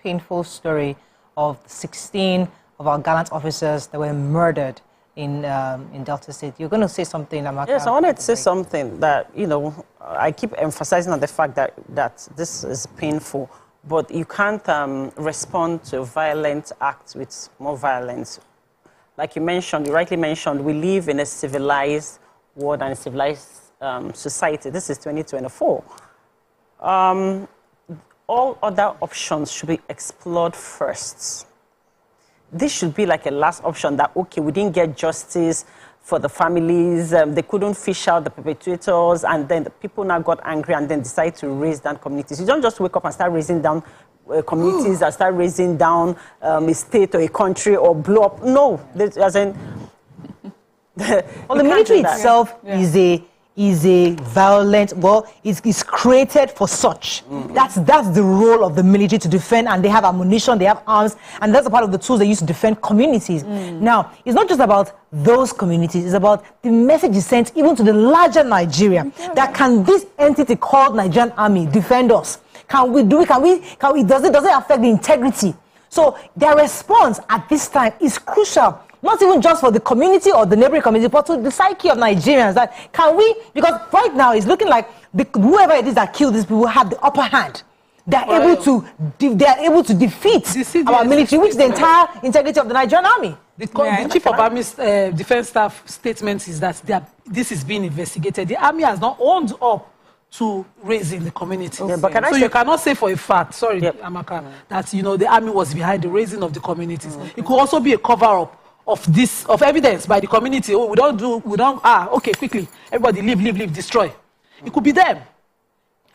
painful story of 16 of our gallant officers that were murdered in Delta State. You're going to say something, Amaka? Yes, I wanted to say something that, you know, I keep emphasizing on the fact that this is painful, but you can't respond to violent acts with more violence. Like you mentioned, you rightly mentioned, we live in a civilized world and a civilized society. This is 2024. All other options should be explored first. This should be like a last option that, okay, we didn't get justice for the families, they couldn't fish out the perpetrators, and then the people now got angry and then decided to raise down communities. You don't just wake up and start raising down communities and start raising down a state or a country or blow up. No, as in... well, the military itself is a violent, well, it's created for such. That's the role of the military, to defend, and they have ammunition, they have arms, and that's a part of the tools they use to defend communities. Now, it's not just about those communities, it's about the message is sent even to the larger Nigeria, that can this entity called Nigerian Army defend us? Can we do it? Does it affect the integrity? So their response at this time is crucial. Not even just for the community or the neighboring community, but to the psyche of Nigerians. That can we, because right now it's looking like whoever it is that killed these people have the upper hand. They're able to defeat our military, which is the entire integrity of the Nigerian Army. The Chief of Army's Defense Staff statement is that this is being investigated. The Army has not owned up to raising the community. Yeah, but you cannot say for a fact, sorry, Amaka, that the Army was behind the raising of the communities. It could also be a cover-up of evidence by the community. Oh, okay, quickly, everybody leave, destroy. It could be them.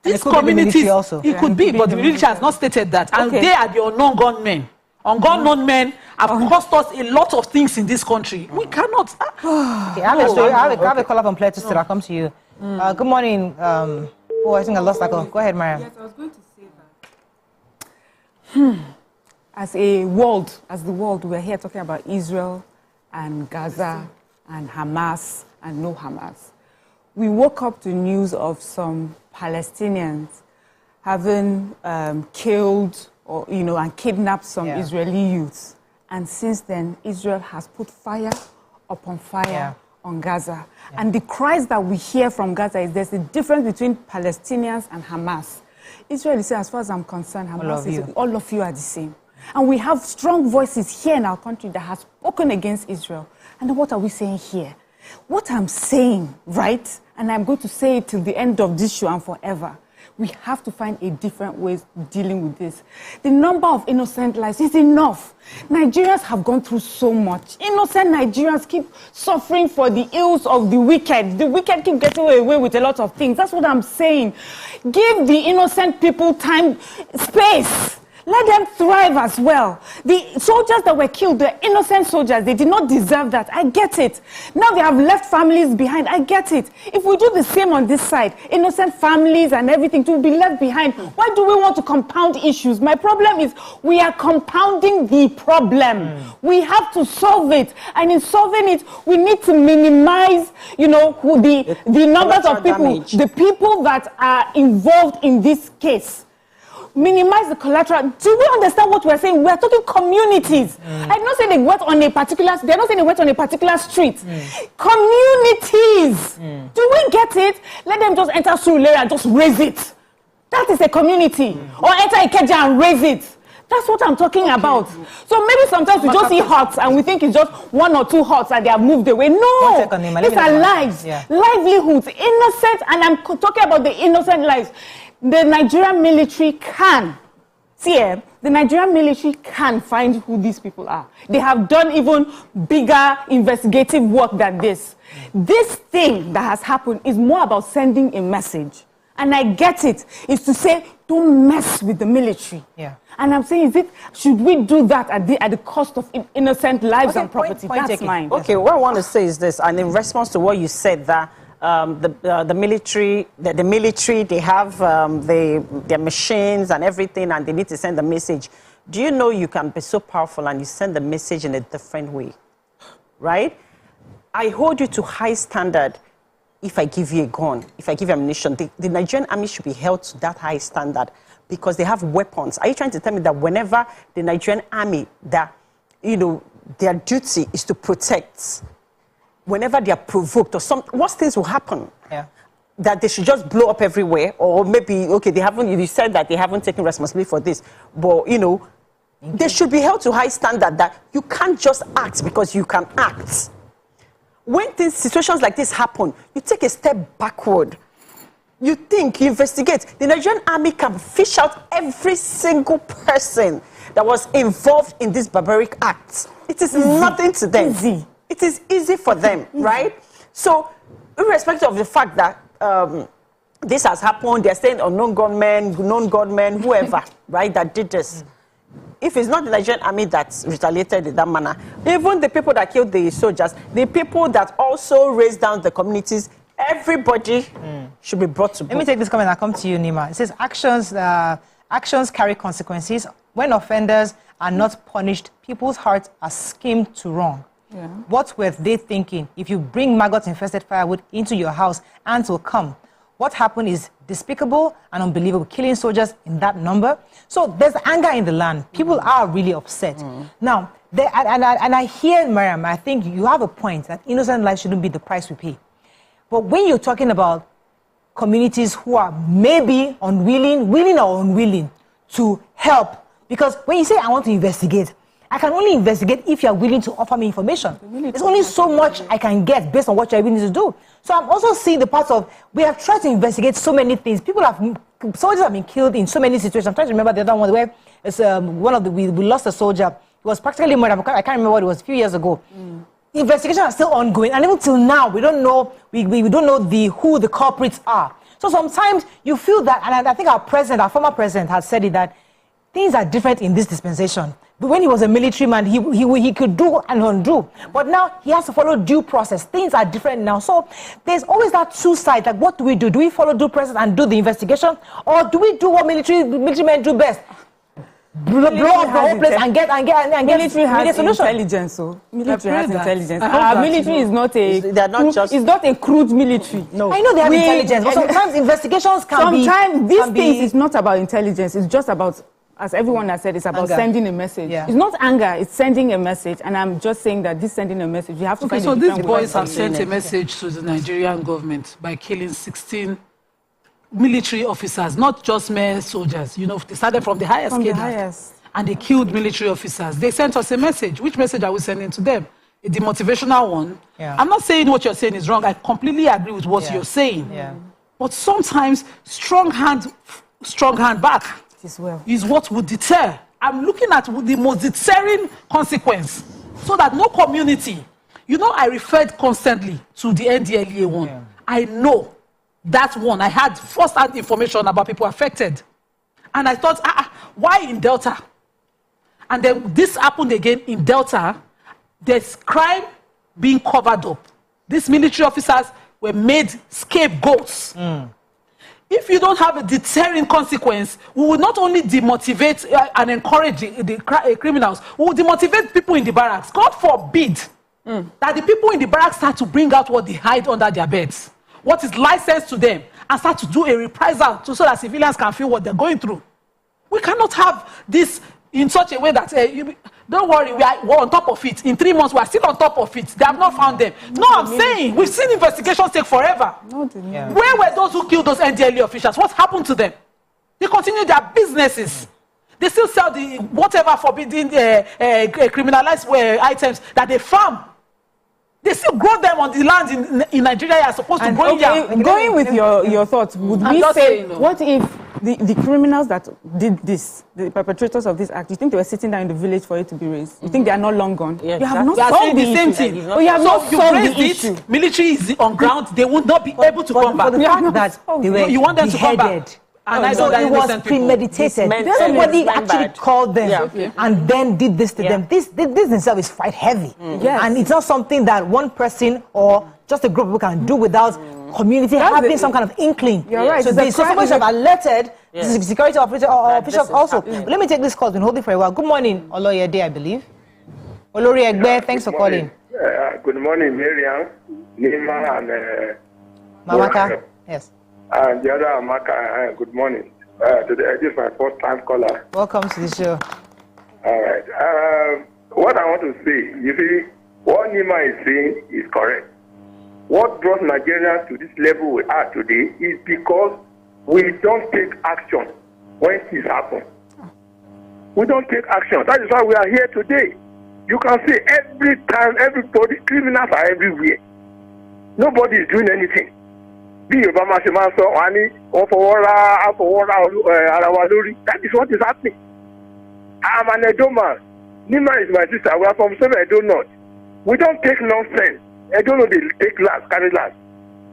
These communities also. It could be, but the military has not stated that. And they are the unknown gunmen. Unknown men have cost us a lot of things in this country. We cannot. Okay, I have a caller from Plateau State. I'll come to you. Good morning. I think I lost that call. Go ahead, Mariam. Yes, I was going to say that. As the world, we're here talking about Israel and Gaza and Hamas and no Hamas. We woke up to news of some Palestinians having killed and kidnapped some Israeli youths. And since then, Israel has put fire upon fire on Gaza. And the cries that we hear from Gaza is there's a difference between Palestinians and Hamas. Israel is saying, as far as I'm concerned, Hamas all of you are the same. And we have strong voices here in our country that have spoken against Israel. And then what are we saying here? What I'm saying, right, and I'm going to say it till the end of this show and forever, we have to find a different way of dealing with this. The number of innocent lives is enough. Nigerians have gone through so much. Innocent Nigerians keep suffering for the ills of the wicked. The wicked keep getting away with a lot of things. That's what I'm saying. Give the innocent people time, space. Let them thrive as well. The soldiers that were killed, the innocent soldiers, they did not deserve that. I get it. Now they have left families behind. I get it. If we do the same on this side, innocent families and everything to be left behind, why do we want to compound issues? My problem is we are compounding the problem. We have to solve it. And in solving it, we need to minimize, the numbers of people, the people that are involved in this case. Minimize the collateral. Do we understand what we're saying? We're talking communities. I'm not saying they went on a particular. They're not saying they went on a particular street. Communities. Do we get it? Let them just enter Surulere and just raise it. That is a community. Or enter Ikeja and raise it. That's what I'm talking about. So maybe sometimes we just see huts and we think it's just one or two huts and they have moved away. No, these are lives, livelihoods, innocent, and I'm talking about the innocent lives. The Nigerian military can. The Nigerian military can find who these people are. They have done even bigger investigative work than this. This thing that has happened is more about sending a message. And I get it. It's to say, don't mess with the military. And I'm saying, should we do that at the cost of innocent lives and property? That's mine. Okay, what I want to say is this, and in response to what you said, that the military, they have their machines and everything, and they need to send a message. Do you know you can be so powerful and you send the message in a different way, right? I hold you to high standard. If I give you a gun, if I give you ammunition, the Nigerian Army should be held to that high standard. because they have weapons. Are you trying to tell me that whenever the Nigerian army, that, their duty is to protect, whenever they are provoked or something, what things will happen? Yeah. That they should just blow up everywhere, or maybe, okay, you said that they haven't taken responsibility for this, but, they should be held to high standard that you can't just act because you can act. When situations like this happen, you take a step backward. You think, you investigate. The Nigerian army can fish out every single person that was involved in this barbaric act. It is nothing to them. Easy. It is easy for them, right? So, irrespective of the fact that this has happened, they're saying unknown gunmen, whoever, right, that did this. If it's not the Nigerian army that retaliated in that manner, even the people that killed the soldiers, the people that also raised down the communities, everybody should be brought to book. Let me take this comment and I'll come to you, Nyma. It says actions carry consequences. When offenders are not punished, people's hearts are schemed to wrong. Yeah. What were they thinking? If you bring maggot-infested firewood into your house, ants will come. What happened is despicable and unbelievable, killing soldiers in that number. So there's anger in the land. People are really upset. Now, I hear, Mariam, I think you have a point that innocent life shouldn't be the price we pay. But when you're talking about communities who are maybe willing or unwilling to help, because when you say, I want to investigate, I can only investigate if you're willing to offer me information. There's only so much I can get based on what you're willing to do. So I'm also seeing the part of, we have tried to investigate so many things. Soldiers have been killed in so many situations. I'm trying to remember the other one where it's, we lost a soldier. He was practically murdered. I can't remember what it was, a few years ago. The investigation is still ongoing, and even till now, we don't know, we don't know who the culprits are. So sometimes you feel that, and I think our former president has said it, that things are different in this dispensation. But when he was a military man, he could do and undo. But now he has to follow due process. Things are different now. So there's always that two sides. Like, what do we do? Do we follow due process and do the investigation? Or do we do what military men do best? Blow up the whole place and get military has solution. Intelligence. So military has intelligence. Our military is not it's not a crude military. No. I know they have intelligence, but sometimes investigations can be... Sometimes these things is not about intelligence. It's just about, as everyone has said, it's about sending a message. Yeah. It's not anger, it's sending a message. And I'm just saying that this sending a message, you have to find so a these different boys way. have sent a message to the Nigerian government by killing 16 military officers, not just mere soldiers. They started from the highest. And they killed military officers. They sent us a message. Which message are we sending to them? The motivational one. Yeah. I'm not saying what you're saying is wrong. I completely agree with what you're saying. Yeah. But sometimes strong hand back is what would deter. I'm looking at the most deterring consequence so that no community. I referred constantly to the NDLEA one. Yeah. I know that one. I had first-hand information about people affected. And I thought, why in Delta? And then this happened again in Delta. There's crime being covered up. These military officers were made scapegoats. If you don't have a deterring consequence, we will not only demotivate and encourage the criminals, we will demotivate people in the barracks. God forbid that the people in the barracks start to bring out what they hide under their beds, what is licensed to them, and start to do a reprisal so that civilians can feel what they're going through. We cannot have this in such a way that, don't worry, we're on top of it. In 3 months, we're still on top of it. They have not found them. No, I'm saying, we've seen investigations take forever. Where were those who killed those NDLE officials? What happened to them? They continue their businesses. They still sell the whatever forbidden criminalized items that they farm. They still grow them on the land in Nigeria. Are supposed to grow them. Going with your thoughts, would we say, what if the criminals that did this, the perpetrators of this act, you think they were sitting down in the village for it to be raised? You think they are not long gone? Yes, you have not solved the same thing. You have not solved the issue. Military is on ground. They would not be able to come back. You want them to come back. And so it was premeditated. Somebody actually called them and then did this to them. This in itself is quite heavy. And it's not something that one person or just a group of people can do without community having some kind of inkling. You're right. So somebody have alerted the security officials also. Let me take this call. It's been holding for a while. Good morning, Oloyede, I believe. Olori Egbe, thanks for calling. Good morning, Mariam, Nyma, and Mamaka. Yes. And the other Amaka, good morning. Today, this is my first time caller. Welcome to the show. All right. What I want to say, you see, what Nyma is saying is correct. What brought Nigerians to this level we are today is because we don't take action when things happen. We don't take action. That is why we are here today. You can see every time, everybody, criminals are everywhere. Nobody is doing anything. That is what is happening. I'm an Edo man. Nyma is my sister. We are from Seven Edo North. We don't take nonsense. I don't know they take last, carry last.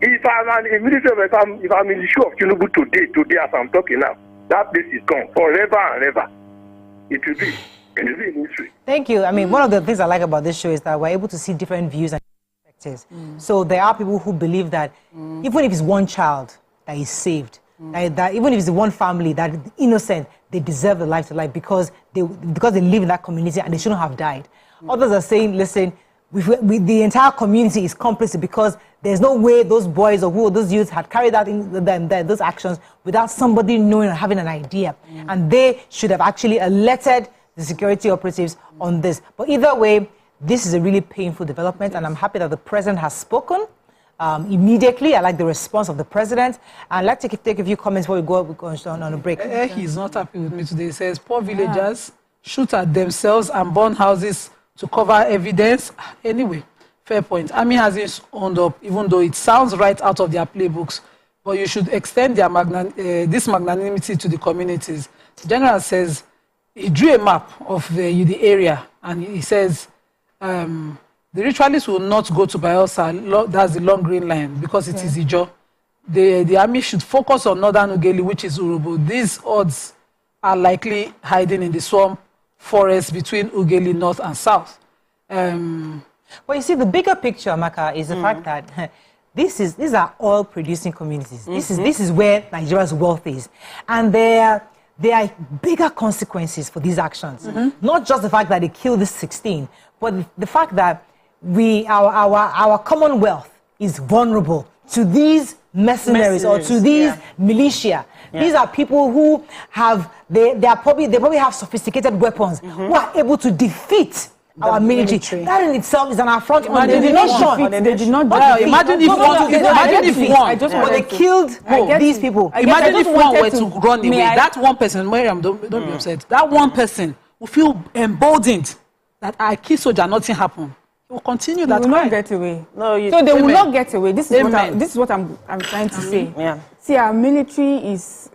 If I'm in the show of Tinubu today as I'm talking now, that place is gone forever and ever. It will be in history. Thank you. I mean, one of the things I like about this show is that we're able to see different views and perspectives. So there are people who believe that even if it's one child that is saved, that even if it's one family that is innocent, they deserve the life to life because they live in that community and they shouldn't have died. Others are saying, listen, the entire community is complicit because there's no way those boys or those youths had carried out those actions without somebody knowing or having an idea. And they should have actually alerted the security operatives on this. But either way, this is a really painful development, and I'm happy that the president has spoken immediately. I like the response of the president. And let's take a few comments before we go on a break. He's not happy with me today. He says, poor villagers shoot at themselves and burn houses to cover evidence. Anyway, fair point. Army has this owned up, even though it sounds right out of their playbooks, but you should extend their this magnanimity to the communities. The general says he drew a map of the area, and he says the ritualists will not go to Bayelsa, that's the long green line, because it is Ijo. The army should focus on northern Ughelli, which is Urubu. These odds are likely hiding in the swamp forest between Ughelli north and south. Well, you see, the bigger picture, Amaka, is the fact that these are oil-producing communities. This is where Nigeria's wealth is, and there are bigger consequences for these actions. Not just the fact that they killed this 16, but the fact that our commonwealth is vulnerable to these mercenaries or to these militia. These are people who have they probably have sophisticated weapons who are able to defeat our military. That in itself is an affront on the nation. They did not imagine if one, but they killed these people. Imagine if one were to run away. That one person, Mariam, don't be upset. That one person will feel emboldened that I kill soldier, nothing happened. Will continue that. They will not get away. No, so they will not get away. This is what I'm trying to say. Yeah. See, our military is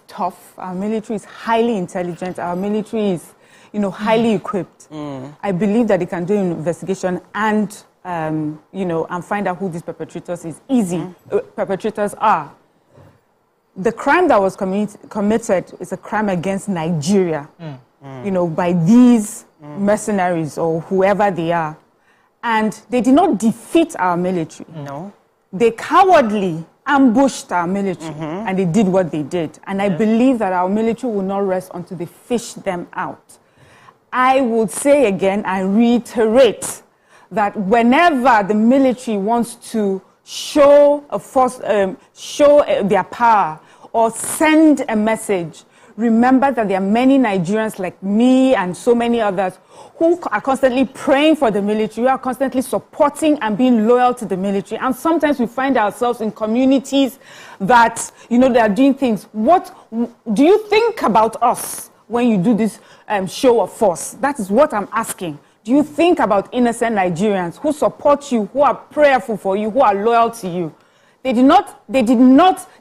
tough. Our military is highly intelligent. Our military is, highly equipped. I believe that they can do an investigation and and find out who these perpetrators perpetrators are. The crime that was committed is a crime against Nigeria. By these mercenaries or whoever they are. And they did not defeat our military. No. They cowardly ambushed our military and they did what they did. And I believe that our military will not rest until they fish them out. I would say again, I reiterate, that whenever the military wants to show their power or send a message, remember that there are many Nigerians like me and so many others who are constantly praying for the military, who are constantly supporting and being loyal to the military. And sometimes we find ourselves in communities that, they are doing things. What do you think about us when you do this show of force? That is what I'm asking. Do you think about innocent Nigerians who support you, who are prayerful for you, who are loyal to you? They did not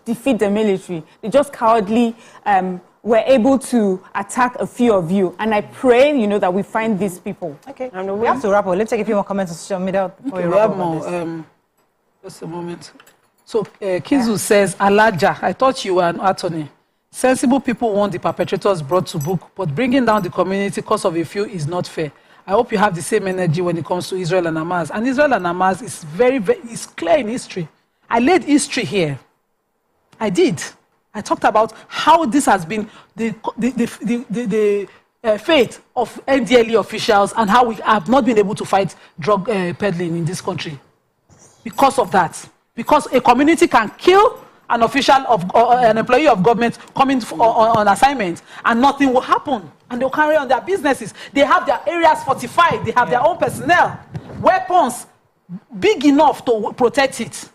defeat the military. They just cowardly were able to attack a few of you. And I pray, that we find these people. Okay. We have to wrap up. Let's take a few more comments on social media before we wrap up. Just a moment. So, Kizu says, Alaja, I thought you were an attorney. Sensible people want the perpetrators brought to book, but bringing down the community because of a few is not fair. I hope you have the same energy when it comes to Israel and Hamas. And Israel and Hamas is it's clear in history. I laid history here. I did. I talked about how this has been the fate of NDLE officials and how we have not been able to fight drug peddling in this country. Because of that. Because a community can kill an official of an employee of government coming on assignment, and nothing will happen, and they'll carry on their businesses. They have their areas fortified. They have their own personnel, weapons big enough to protect it.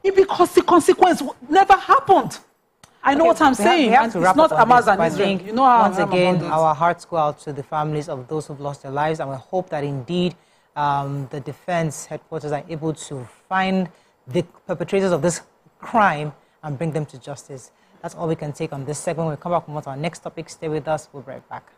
Because the consequence never happened. I know what I'm saying. It's not Hamas and Israel. You know how once again, our hearts go out to the families of those who've lost their lives, and we hope that indeed the defense headquarters are able to find the perpetrators of this crime and bring them to justice. That's all we can take on this segment. When we come back from our next topic, stay with us. We'll be right back.